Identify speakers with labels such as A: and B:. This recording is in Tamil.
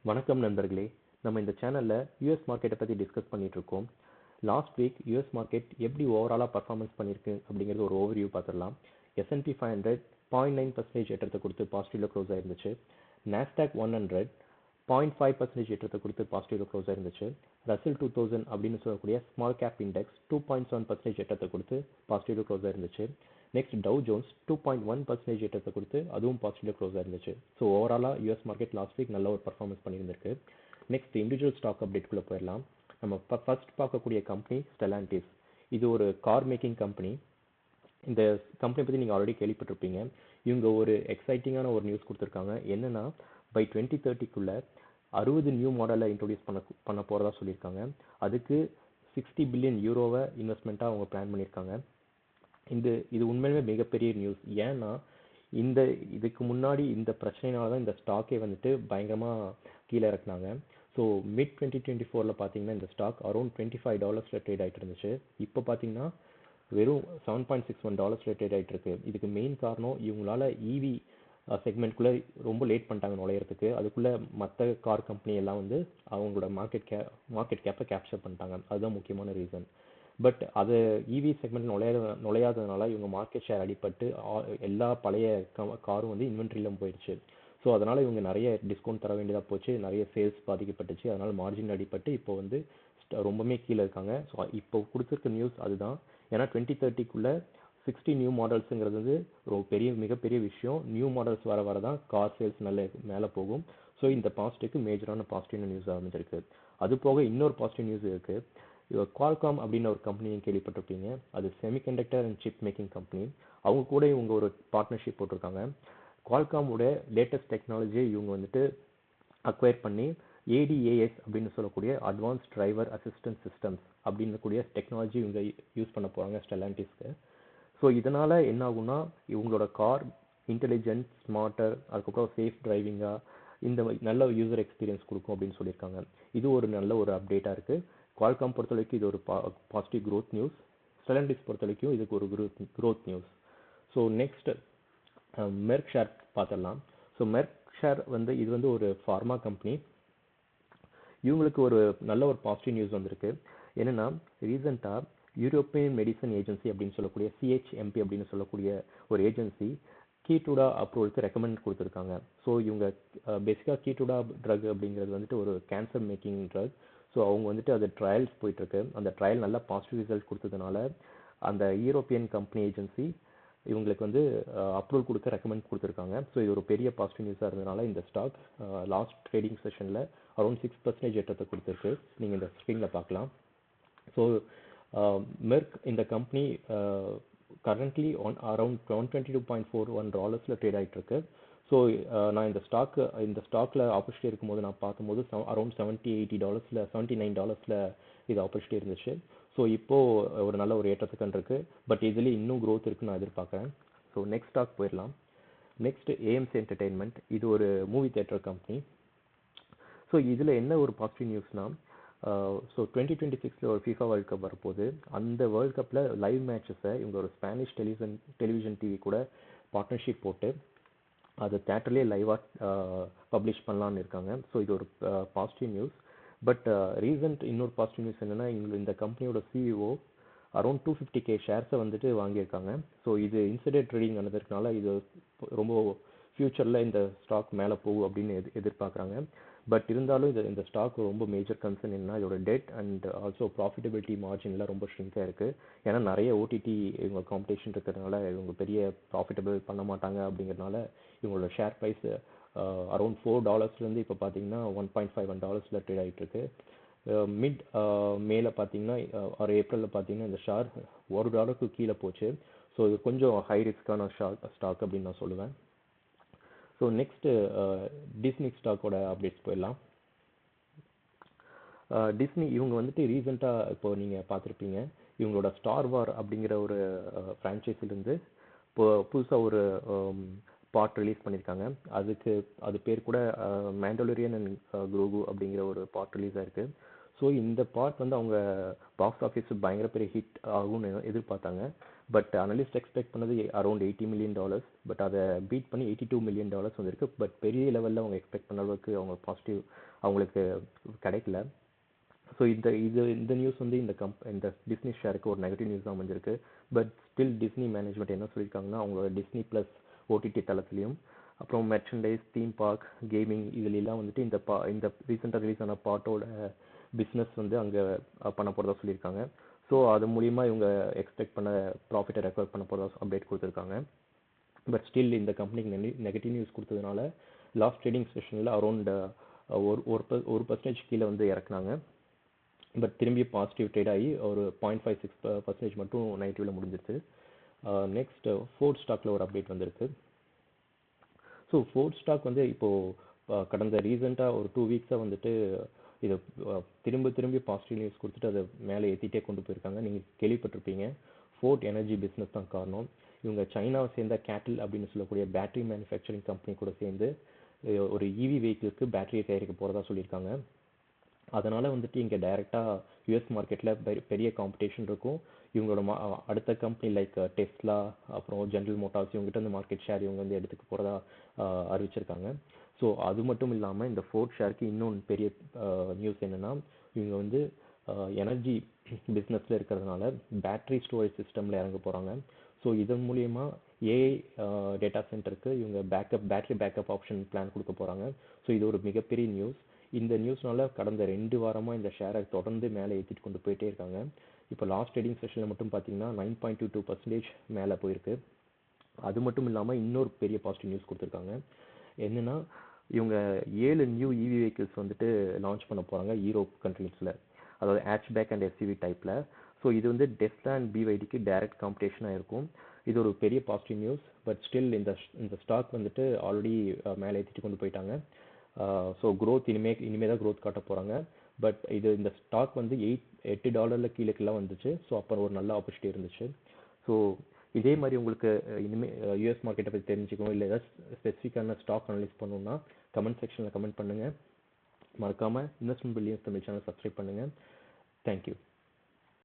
A: வணக்கம் நண்பர்களே. நம்ம இந்த சேனல்ல யூஎஸ் மார்க்கெட்டை பற்றி டிஸ்கஸ் பண்ணிட்டு இருக்கோம். லாஸ்ட் வீக் யூஎஸ் மார்க்கெட் எப்படி ஓவராலாக பர்ஃபார்மன்ஸ் பண்ணியிருக்கு அப்படிங்கிறது ஒரு ஓவர்வியூ பார்த்துடலாம். S&P 500 0.9% ஏற்றத்தை கொடுத்து பாசிட்டிவ்ல க்ளோஸ் ஆயிருந்துச்சு. NASDAQ 100 0.5% ஏற்றத்தை கொடுத்து பாசிட்டிவ்ல க்ளோஸ் ஆயிருந்துச்சு. Russell 2000 அப்படின்னு சொல்லக்கூடிய ஸ்மால் கேப் இண்டெக்ஸ் 2.7% ஏற்றத்தை கொடுத்து பாசிட்டிவ்ல க்ளோஸ் ஆயிருந்துச்சு. நெக்ஸ்ட் டவ் ஜோன்ஸ் 2.1% ஏற்றத்தை கொடுத்து அதுவும் பாசிட்டிவ்ல க்ளோஸ் ஆயிருந்துச்சு. ஸோ ஓவராலாக யூஎஸ் மார்க்கெட் லாஸ்ட் வீக் நல்ல ஒரு பர்ஃபார்மன்ஸ் பண்ணியிருந்திருக்கு. நெக்ஸ்ட் இண்டிவிஜுவல் ஸ்டாக் அப்டேட்குள்ளே போயிடலாம். நம்ம ஃபர்ஸ்ட் பார்க்கக்கூடிய கம்பெனி ஸ்டெலாண்டிஸ். இது ஒரு கார் மேக்கிங் கம்பெனி. இந்த கம்பெனி பற்றி நீங்கள் ஆல்ரெடி கேள்விப்பட்டிருப்பீங்க. இவங்க ஒரு எக்ஸைட்டிங்கான ஒரு நியூஸ் கொடுத்துருக்காங்க. என்னன்னா பை 2030க்குள்ள 60 நியூ மாடலை இன்ட்ரோடியூஸ் பண்ண போகிறதா சொல்லியிருக்காங்க. அதுக்கு 60 பில்லியன் யூரோவை இன்வெஸ்ட்மெண்ட்டாக அவங்க பிளான் பண்ணியிருக்காங்க. இது உண்மையிலுமே மிகப்பெரிய நியூஸ். ஏன்னா இதுக்கு முன்னாடி இந்த பிரச்சனைனால தான் இந்த ஸ்டாக்கே வந்துட்டு பயங்கரமாக கீழே இறக்குனாங்க. ஸோ மிட் 2024 பார்த்தீங்கன்னா இந்த ஸ்டாக் அரௌண்ட் $25 ட்ரேட் ஆகிட்டு இருந்துச்சு. இப்போ பார்த்தீங்கன்னா வெறும் $7.61 ட்ரேட் ஆகிட்டு இருக்கு. இதுக்கு மெயின் காரணம் இவங்களால இவி செக்மெண்ட்குள்ளே ரொம்ப லேட் பண்ணிட்டாங்க நுழையிறதுக்கு. அதுக்குள்ளே மற்ற கார் கம்பெனி எல்லாம் வந்து அவங்களோட மார்க்கெட் கேப்பை கேப்சர் பண்ணிட்டாங்க. அதுதான் முக்கியமான ரீசன். பட் அது இவி செக்மெண்ட் நுழையாததுனால இவங்க மார்க்கெட் ஷேர் அடிபட்டு எல்லா பழைய காரும் வந்து இன்வென்ட்ரியிலும் போயிடுச்சு. ஸோ அதனால் இவங்க நிறைய டிஸ்கவுண்ட் தர வேண்டியதாக போச்சு. நிறைய சேல்ஸ் பாதிக்கப்பட்டுச்சு. அதனால் மார்ஜின் அடிபட்டு இப்போ வந்து ரொம்பவே கீழே இருக்காங்க. ஸோ இப்போ கொடுத்துருக்க நியூஸ் அதுதான். ஏன்னா 2030க்குள்ளே 60 நியூ மாடல்ஸுங்கிறது வந்து மிகப்பெரிய விஷயம். நியூ மாடல்ஸ் வர தான் கார் சேல்ஸ் நல்ல மேலே போகும். ஸோ இந்த பாசிட்டிவ்க்கு மேஜரான பாசிட்டிவ் நியூஸ் அமைஞ்சிருக்கு. அது போக இன்னொரு பாசிட்டிவ் நியூஸ் இருக்குது. குவால்காம் அப்படின்னு ஒரு கம்பெனியை கேள்விப்பட்டிருப்பீங்க. அது semiconductor and chip making company. அவங்க கூட இவங்க ஒரு பார்ட்னர்ஷிப் போட்டிருக்காங்க. குவால்காமோட லேட்டஸ்ட் டெக்னாலஜியை இவங்க வந்துட்டு அக்வயர் பண்ணி ADAS அப்படின்னு சொல்லக்கூடிய அட்வான்ஸ்ட் டிரைவர் அசிஸ்டன்ட் சிஸ்டம்ஸ் அப்படின்னு கூடிய டெக்னாலஜி இவங்க யூஸ் பண்ண போகிறாங்க ஸ்டெலாண்டிஸ்க்கு. ஸோ இதனால் என்ன ஆகும்னா இவங்களோட கார் இன்டெலிஜென்ட், ஸ்மார்ட்டர், அதுக்கப்புறம் சேஃப் டிரைவிங்காக இந்த நல்ல யூசர் எக்ஸ்பீரியன்ஸ் கொடுக்கும் அப்படின்னு சொல்லியிருக்காங்க. இது ஒரு நல்ல ஒரு அப்டேட்டாக இருக்குது. குவால்காம் பொறுத்த வரைக்கும் இது ஒரு பாசிட்டிவ் க்ரோத் நியூஸ். ஸ்டெலாண்டிஸ் பொறுத்த வரைக்கும் இதுக்கு ஒரு growth news. So next Merck share பார்த்துடலாம். ஸோ மெர்க் ஷேர் வந்து இது வந்து ஒரு ஃபார்மா கம்பெனி. இவங்களுக்கு ஒரு நல்ல ஒரு பாசிட்டிவ் நியூஸ் வந்திருக்கு. என்னென்னா ரீசெண்டாக யூரோப்பியன் மெடிசன் ஏஜென்சி அப்படின்னு சொல்லக்கூடிய CHMP அப்படின்னு சொல்லக்கூடிய ஒரு ஏஜென்சி கீட்டூடா அப்ரூவலுக்கு ரெக்கமெண்ட் கொடுத்துருக்காங்க. ஸோ இவங்க பேசிக்காக கீட்டூடா ட்ரக் அப்படிங்கிறது வந்துட்டு ஒரு கேன்சர் மேக்கிங் ட்ரக். ஸோ அவங்க வந்துட்டு அது ட்ரையல்ஸ் போயிட்டுருக்கு. அந்த ட்ரையல் நல்லா பாசிட்டிவ் ரிசல்ட் கொடுத்ததுனால அந்த யூரோப்பியன் கம்பெனி ஏஜென்சி இவங்களுக்கு வந்து அப்ரூவல் கொடுக்க ரெக்கமெண்ட் கொடுத்துருக்காங்க. ஸோ இது ஒரு பெரிய பாசிட்டிவ் நியூஸாக இருந்ததுனால இந்த ஸ்டாக் லாஸ்ட் ட்ரேடிங் செஷனில் அரௌண்ட் 6% ஏற்றத்தை கொடுத்துருக்கு. நீங்கள் இந்த ஸ்க்ரீனில் பார்க்கலாம். ஸோ மெர்க் இந்த கம்பெனி கரண்ட்லி அரௌண்ட் $122.41 ட்ரேட் ஆகிட்டு இருக்கு. ஸோ நான் இந்த ஸ்டாக்கில் ஆப்பர்ச்சுனிட்டி இருக்கும்போது நான் பார்க்கும்போது அரௌண்ட் $70-80 $79 இது ஆப்பர்ச்சுனிட்டி இருந்துச்சு. ஸோ இப்போது ஒரு நல்ல ஒரு ஏற்றத்துக்கு இருக்கு. பட் இதில் இன்னும் க்ரோத் இருக்குன்னு நான் எதிர்பார்க்குறேன். ஸோ நெக்ஸ்ட் ஸ்டாக் போயிடலாம். Next AMC entertainment. இது ஒரு மூவி தியேட்டர் கம்பெனி. ஸோ இதில் என்ன ஒரு பாசிட்டிவ் நியூஸ்னால் ஸோ 2026 ஒரு FIFA வேர்ல்ட் கப் வரப்போகுது. அந்த வேர்ல்ட் கப்பில் லைவ் மேட்சஸை இவங்க ஒரு ஸ்பானிஷ் டெலிவிஷன் டிவி கூட பார்ட்னர்ஷிப் போட்டு அதை தேட்டர்லேயே லைவாக பப்ளிஷ் பண்ணலான்னு இருக்காங்க. ஸோ இது ஒரு பாசிட்டிவ் நியூஸ். பட் இன்னொரு பாசிட்டிவ் நியூஸ் என்னென்னா இந்த கம்பெனியோட CEO அரௌண்ட் 250K ஷேர்ஸை வந்துட்டு வாங்கியிருக்காங்க. ஸோ இது இன்சிடென்ட் ட்ரேடிங் நடந்திருக்கனால இது ரொம்ப ஃப்யூச்சரில் இந்த ஸ்டாக் மேலே போகும் அப்படின்னு எதிர்பார்க்குறாங்க. பட் இருந்தாலும் இந்த ஸ்டாக் ரொம்ப மேஜர் கன்சர்ன் என்னன்னா இதோட டெட் அண்ட் ஆல்சோ ப்ராஃபிட்டபிலிட்டி மார்ஜின்லாம் ரொம்ப ஷ்ரிங்காக இருக்குது. ஏன்னா நிறைய OTT இவங்க காம்படிஷன் இருக்கிறதுனால இவங்க பெரிய ப்ராஃபிட்டபிள் பண்ண மாட்டாங்க. அப்படிங்கிறதுனால இவங்களோட ஷேர் ப்ரைஸ் அரௌண்ட் $4 இப்போ பார்த்தீங்கன்னா $1.51 ட்ரேட் ஆகிட்டு இருக்கு. மிட் மேல பார்த்தீங்கன்னா ஒரு ஏப்ரலில் பார்த்தீங்கன்னா இந்த ஷேர் $1க்கு கீழே போச்சு. ஸோ இது கொஞ்சம் ஹை ரிஸ்க்கான ஸ்டாக் அப்படின்னு நான் சொல்லுவேன். ஸோ நெக்ஸ்ட்டு டிஸ்னி ஸ்டாக்கோட அப்டேட்ஸ் போயிடலாம். டிஸ்னி இவங்க வந்துட்டு ரீசெண்டாக இப்போ நீங்கள் பார்த்துருப்பீங்க. இவங்களோட ஸ்டார் வார் அப்படிங்கிற ஒரு ஃப்ரான்ச்சைஸிலேருந்து இப்போ புதுசாக ஒரு பார்ட் ரிலீஸ் பண்ணியிருக்காங்க. அது பேர் கூட மேண்டலோரியன் அண்ட் குரோகு அப்படிங்கிற ஒரு பார்ட் ரிலீஸ் ஆயிருக்கு. ஸோ இந்த பார்ட் வந்து அவங்க பாக்ஸ் ஆஃபீஸ் பயங்கர பெரிய ஹிட் ஆகும்னு எதிர்பார்த்தாங்க. பட் அனலிஸ்ட் எக்ஸ்பெக்ட் பண்ணது அரௌண்ட் $80 million. பட் அதை பீட் பண்ணி $82 million வந்திருக்கு. பட் பெரிய லெவலில் அவங்க எக்ஸ்பெக்ட் பண்ண அளவுக்கு அவங்க பாசிட்டிவ் அவங்களுக்கு கிடைக்கல. ஸோ இந்த நியூஸ் வந்து இந்த டிஸ்னி ஷேருக்கு ஒரு நெகட்டிவ் நியூஸ் தான் அமைஞ்சிருக்கு. பட் ஸ்டில் டிஸ்னி மேனேஜ்மெண்ட் என்ன சொல்லியிருக்காங்கன்னா, அவங்களோட டிஸ்னி ப்ளஸ் ஓடிடி தளத்துலையும் அப்புறம் மெர்ச்சன்டைஸ், தீம் பார்க், கேமிங் இதுலெல்லாம் வந்துட்டு இந்த ரீசெண்டாக ரிலீஸ் ஆன பார்ட்டோட பிஸ்னஸ் வந்து அங்கே பண்ண போகிறதா சொல்லியிருக்காங்க. ஸோ அது மூலிமா இவங்க எக்ஸ்பெக்ட் பண்ண ப்ராஃபிட்டை ரெக்கவர் பண்ண போகிறதா அப்டேட் கொடுத்துருக்காங்க. பட் ஸ்டில் இந்த கம்பெனிக்கு நெகட்டிவ் நியூஸ் கொடுத்ததுனால லாஸ்ட் ட்ரேடிங் செஷனில் அரௌண்ட் ஒரு பர்சன்டேஜ் கீழே வந்து இறக்குனாங்க. பட் திரும்பி பாசிட்டிவ் ட்ரேட் ஆகி ஒரு 0.56% மட்டும் நெகட்டிவில் முடிஞ்சிருச்சு. நெக்ஸ்ட் ஃபோர்ட் ஸ்டாக்கில் ஒரு அப்டேட் வந்திருக்கு. ஸோ ஃபோர்ட் ஸ்டாக் வந்து இப்போது கடந்த ரீசெண்டாக ஒரு 2 வீக்ஸாக வந்துட்டு இதை திரும்பி பாசிட்டிவ் நியூஸ் கொடுத்துட்டு அதை மேலே ஏற்றிட்டே கொண்டு போயிருக்காங்க. நீங்கள் கேள்விப்பட்டிருப்பீங்க, ஃபோர்ட் எனர்ஜி பிஸ்னஸ் தான் காரணம். இவங்க சைனாவை சேர்ந்த கேட்டில் அப்படின்னு சொல்லக்கூடிய பேட்டரி மேனுஃபேக்சரிங் கம்பெனி கூட சேர்ந்து ஒரு இவி வெஹிக்கிளுக்கு பேட்டரியை தயாரிக்க போகிறதா சொல்லியிருக்காங்க. அதனால் வந்துட்டு இங்கே டைரெக்டாக யூஎஸ் மார்க்கெட்டில் பெரிய காம்படிஷன் இருக்கும். இவங்களோட அடுத்த கம்பெனி லைக் டெஸ்லா, அப்புறம் ஜென்ரல் மோட்டார்ஸ், இவங்ககிட்ட வந்து மார்க்கெட் ஷேர் இவங்க வந்து எடுத்துக்க போகிறதா அறிவிச்சிருக்காங்க. ஸோ அது மட்டும் இல்லாமல் இந்த ஃபோர்ட் ஷேருக்கு இன்னொன்று பெரிய நியூஸ் என்னென்னா, இவங்க வந்து எனர்ஜி பிஸ்னஸில் இருக்கிறதுனால பேட்டரி ஸ்டோரேஜ் சிஸ்டமில் இறங்க போகிறாங்க. ஸோ இதன் மூலயமா ஏஐ டேட்டா சென்டருக்கு இவங்க பேட்டரி பேக்கப் ஆப்ஷன் பிளான் கொடுக்க போகிறாங்க. ஸோ இது ஒரு மிகப்பெரிய நியூஸ். இந்த நியூஸ்னால கடந்த 2 வாரமாக இந்த ஷேரை தொடர்ந்து மேலே ஏற்றிட்டு கொண்டு போயிட்டே இருக்காங்க. இப்போ லாஸ்ட் ட்ரேடிங் செஷனில் மட்டும் பார்த்தீங்கன்னா 9.22% மேலே போயிருக்கு. அது மட்டும் இல்லாமல் இன்னொரு பெரிய பாசிட்டிவ் நியூஸ் கொடுத்துருக்காங்க. என்னென்னா, இவங்க 7 நியூ இவி வெஹிக்கிள்ஸ் வந்துட்டு லான்ச் பண்ண போகிறாங்க யூரோப் கண்ட்ரீஸில், அதாவது ஹேட்ச்பேக் அண்ட் எஸ்யூவி டைப்பில். ஸோ இது வந்து டெஸ்லா அண்ட் பிவைடிக்கு டைரக்ட் காம்படிஷனாக இருக்கும். இது ஒரு பெரிய பாசிட்டிவ் நியூஸ். பட் ஸ்டில் இந்த ஸ்டாக் வந்துட்டு ஆல்ரெடி மேலே ஏற்றிட்டு கொண்டு போயிட்டாங்க. ஸோ க்ரோத் இனிமே தான் க்ரோத் காட்ட போகிறாங்க. பட் இந்த ஸ்டாக் வந்து $8 கீழேக்கெல்லாம் வந்துச்சு. ஸோ அப்புறம் ஒரு நல்ல ஆப்பர்ச்சுனிட்டி இருந்துச்சு. ஸோ இதே மாதிரி உங்களுக்கு இனிமேல் யூஎஸ் மார்க்கெட்டை பற்றி தெரிஞ்சுக்கணும், இல்லை ஏதாவது ஸ்பெசிஃபிக்கான ஸ்டாக் அனலைஸ் பண்ணணும்னா கமெண்ட் செக்ஷனில் கமெண்ட் பண்ணுங்கள். மறக்காமல் investment billions Tamil channel subscribe பண்ணுங்கள். தேங்க்யூ.